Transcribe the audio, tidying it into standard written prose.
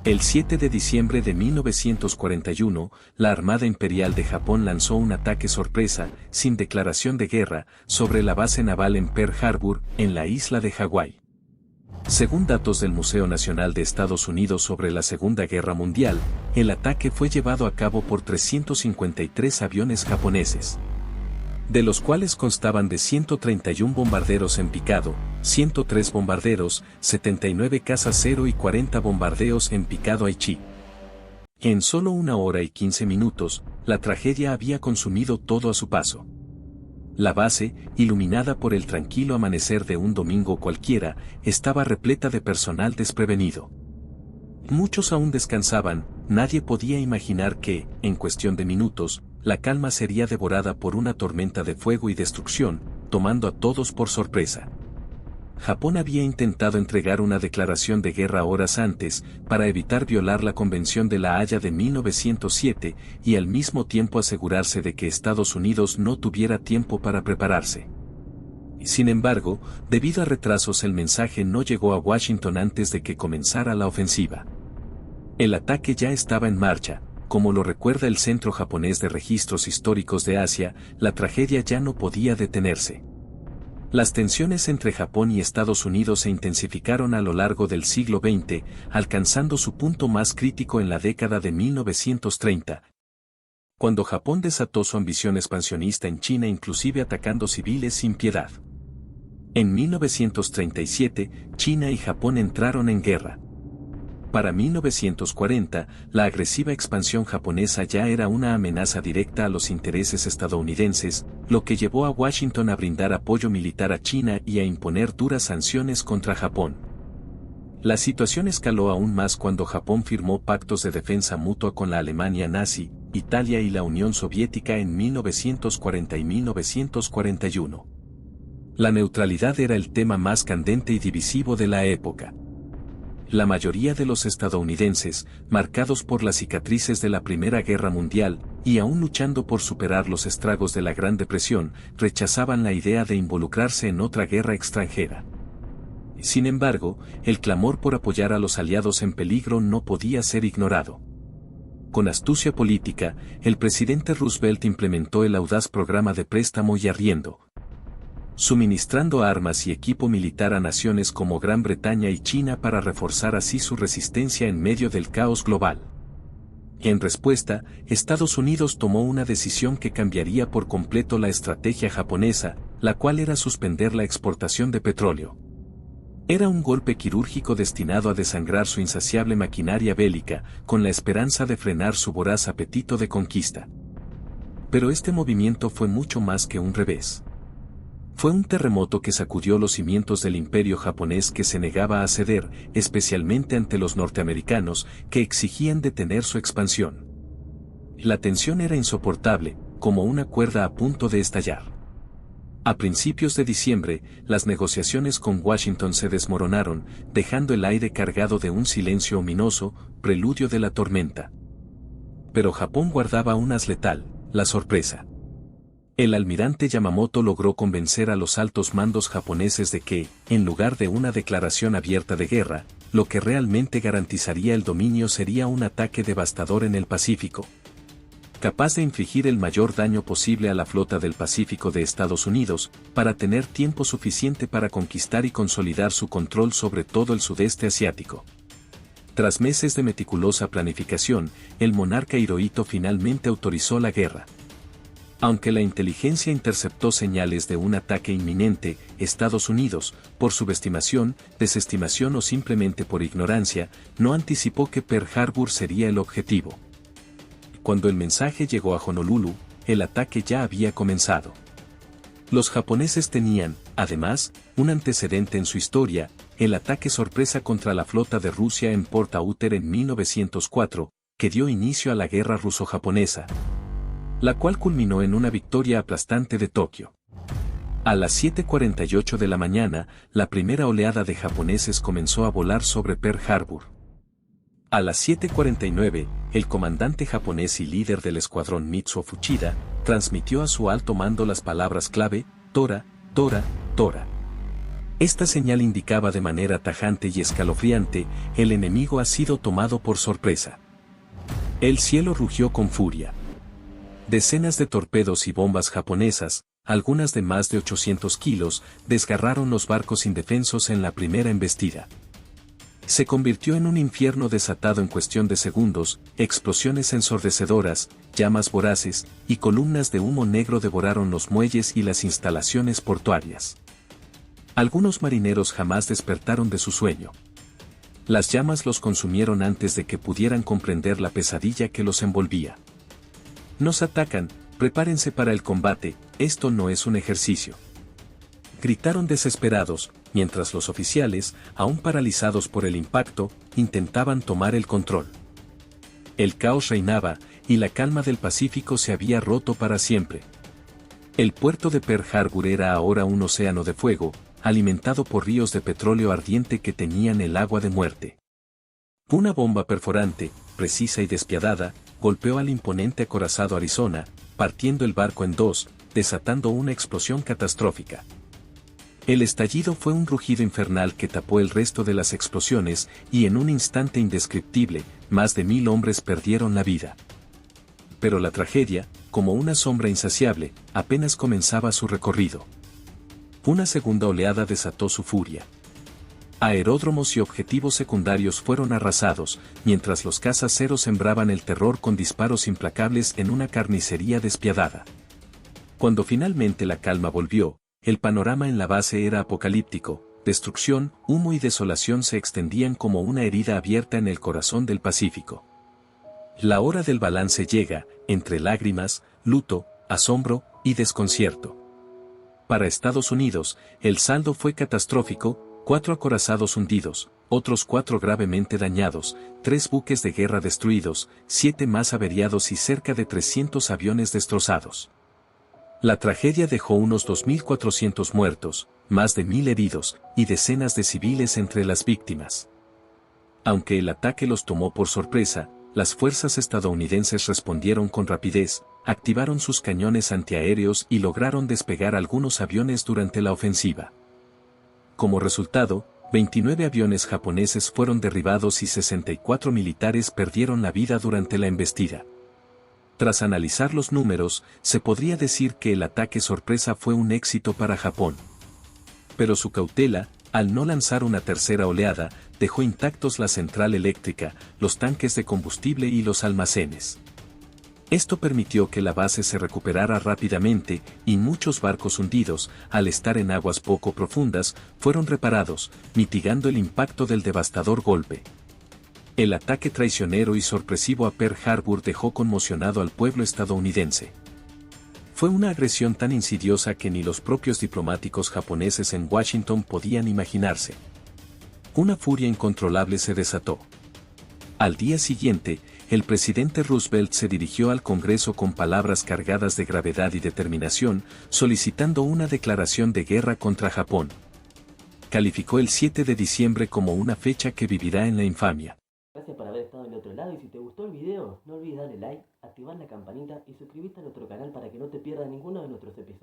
El 7 de diciembre de 1941, la Armada Imperial de Japón lanzó un ataque sorpresa, sin declaración de guerra, sobre la base naval en Pearl Harbor, en la isla de Hawái. Según datos del Museo Nacional de Estados Unidos sobre la Segunda Guerra Mundial, el ataque fue llevado a cabo por 353 aviones japoneses, de los cuales constaban de 131 bombarderos en picado, 103 bombarderos, 79 cazas cero y 40 bombardeos en picado Aichi. En solo 1 hora y 15 minutos, la tragedia había consumido todo a su paso. La base, iluminada por el tranquilo amanecer de un domingo cualquiera, estaba repleta de personal desprevenido. Muchos aún descansaban, nadie podía imaginar que, en cuestión de minutos, la calma sería devorada por una tormenta de fuego y destrucción, tomando a todos por sorpresa. Japón había intentado entregar una declaración de guerra horas antes, para evitar violar la Convención de La Haya de 1907, y al mismo tiempo asegurarse de que Estados Unidos no tuviera tiempo para prepararse. Sin embargo, debido a retrasos el mensaje no llegó a Washington antes de que comenzara la ofensiva. El ataque ya estaba en marcha. Como lo recuerda el Centro Japonés de Registros Históricos de Asia, la tragedia ya no podía detenerse. Las tensiones entre Japón y Estados Unidos se intensificaron a lo largo del siglo XX, alcanzando su punto más crítico en la década de 1930, cuando Japón desató su ambición expansionista en China, inclusive atacando civiles sin piedad. En 1937, China y Japón entraron en guerra. Para 1940, la agresiva expansión japonesa ya era una amenaza directa a los intereses estadounidenses, lo que llevó a Washington a brindar apoyo militar a China y a imponer duras sanciones contra Japón. La situación escaló aún más cuando Japón firmó pactos de defensa mutua con la Alemania nazi, Italia y la Unión Soviética en 1940 y 1941. La neutralidad era el tema más candente y divisivo de la época. La mayoría de los estadounidenses, marcados por las cicatrices de la Primera Guerra Mundial, y aún luchando por superar los estragos de la Gran Depresión, rechazaban la idea de involucrarse en otra guerra extranjera. Sin embargo, el clamor por apoyar a los aliados en peligro no podía ser ignorado. Con astucia política, el presidente Roosevelt implementó el audaz programa de préstamo y arriendo, suministrando armas y equipo militar a naciones como Gran Bretaña y China para reforzar así su resistencia en medio del caos global. En respuesta, Estados Unidos tomó una decisión que cambiaría por completo la estrategia japonesa, la cual era suspender la exportación de petróleo. Era un golpe quirúrgico destinado a desangrar su insaciable maquinaria bélica, con la esperanza de frenar su voraz apetito de conquista. Pero este movimiento fue mucho más que un revés. Fue un terremoto que sacudió los cimientos del imperio japonés, que se negaba a ceder, especialmente ante los norteamericanos, que exigían detener su expansión. La tensión era insoportable, como una cuerda a punto de estallar. A principios de diciembre, las negociaciones con Washington se desmoronaron, dejando el aire cargado de un silencio ominoso, preludio de la tormenta. Pero Japón guardaba aún más letal, la sorpresa. El almirante Yamamoto logró convencer a los altos mandos japoneses de que, en lugar de una declaración abierta de guerra, lo que realmente garantizaría el dominio sería un ataque devastador en el Pacífico, capaz de infligir el mayor daño posible a la flota del Pacífico de Estados Unidos, para tener tiempo suficiente para conquistar y consolidar su control sobre todo el sudeste asiático. Tras meses de meticulosa planificación, el monarca Hirohito finalmente autorizó la guerra. Aunque la inteligencia interceptó señales de un ataque inminente, Estados Unidos, por subestimación, desestimación o simplemente por ignorancia, no anticipó que Pearl Harbor sería el objetivo. Cuando el mensaje llegó a Honolulu, el ataque ya había comenzado. Los japoneses tenían, además, un antecedente en su historia, el ataque sorpresa contra la flota de Rusia en Port Arthur en 1904, que dio inicio a la guerra ruso-japonesa, la cual culminó en una victoria aplastante de Tokio. A las 7:48 de la mañana, la primera oleada de japoneses comenzó a volar sobre Pearl Harbor. A las 7:49, el comandante japonés y líder del escuadrón Mitsuo Fuchida, transmitió a su alto mando las palabras clave, Tora, Tora, Tora. Esta señal indicaba de manera tajante y escalofriante, el enemigo ha sido tomado por sorpresa. El cielo rugió con furia. Decenas de torpedos y bombas japonesas, algunas de más de 800 kilos, desgarraron los barcos indefensos en la primera embestida. Se convirtió en un infierno desatado en cuestión de segundos, explosiones ensordecedoras, llamas voraces, y columnas de humo negro devoraron los muelles y las instalaciones portuarias. Algunos marineros jamás despertaron de su sueño. Las llamas los consumieron antes de que pudieran comprender la pesadilla que los envolvía. Nos atacan, prepárense para el combate, esto no es un ejercicio. Gritaron desesperados, mientras los oficiales, aún paralizados por el impacto, intentaban tomar el control. El caos reinaba, y la calma del Pacífico se había roto para siempre. El puerto de Pearl Harbor era ahora un océano de fuego, alimentado por ríos de petróleo ardiente que teñían el agua de muerte. Una bomba perforante, precisa y despiadada, golpeó al imponente acorazado Arizona, partiendo el barco en dos, desatando una explosión catastrófica. El estallido fue un rugido infernal que tapó el resto de las explosiones y en un instante indescriptible, más de 1000 hombres perdieron la vida. Pero la tragedia, como una sombra insaciable, apenas comenzaba su recorrido. Una segunda oleada desató su furia. Aeródromos y objetivos secundarios fueron arrasados, mientras los cazaceros sembraban el terror con disparos implacables en una carnicería despiadada. Cuando finalmente la calma volvió, el panorama en la base era apocalíptico, destrucción, humo y desolación se extendían como una herida abierta en el corazón del Pacífico. La hora del balance llega, entre lágrimas, luto, asombro y desconcierto. Para Estados Unidos, el saldo fue catastrófico: 4 acorazados hundidos, otros 4 gravemente dañados, 3 buques de guerra destruidos, 7 más averiados y cerca de 300 aviones destrozados. La tragedia dejó unos 2.400 muertos, más de 1000 heridos, y decenas de civiles entre las víctimas. Aunque el ataque los tomó por sorpresa, las fuerzas estadounidenses respondieron con rapidez, activaron sus cañones antiaéreos y lograron despegar algunos aviones durante la ofensiva. Como resultado, 29 aviones japoneses fueron derribados y 64 militares perdieron la vida durante la embestida. Tras analizar los números, se podría decir que el ataque sorpresa fue un éxito para Japón. Pero su cautela, al no lanzar una tercera oleada, dejó intactos la central eléctrica, los tanques de combustible y los almacenes. Esto permitió que la base se recuperara rápidamente, y muchos barcos hundidos, al estar en aguas poco profundas, fueron reparados, mitigando el impacto del devastador golpe. El ataque traicionero y sorpresivo a Pearl Harbor dejó conmocionado al pueblo estadounidense. Fue una agresión tan insidiosa que ni los propios diplomáticos japoneses en Washington podían imaginarse. Una furia incontrolable se desató. Al día siguiente, el presidente Roosevelt se dirigió al Congreso con palabras cargadas de gravedad y determinación, solicitando una declaración de guerra contra Japón. Calificó el 7 de diciembre como una fecha que vivirá en la infamia. Gracias por haber estado del otro lado, y si te gustó el video, no olvides darle like, activar la campanita y suscribirte a nuestro canal para que no te pierdas ninguno de nuestros episodios.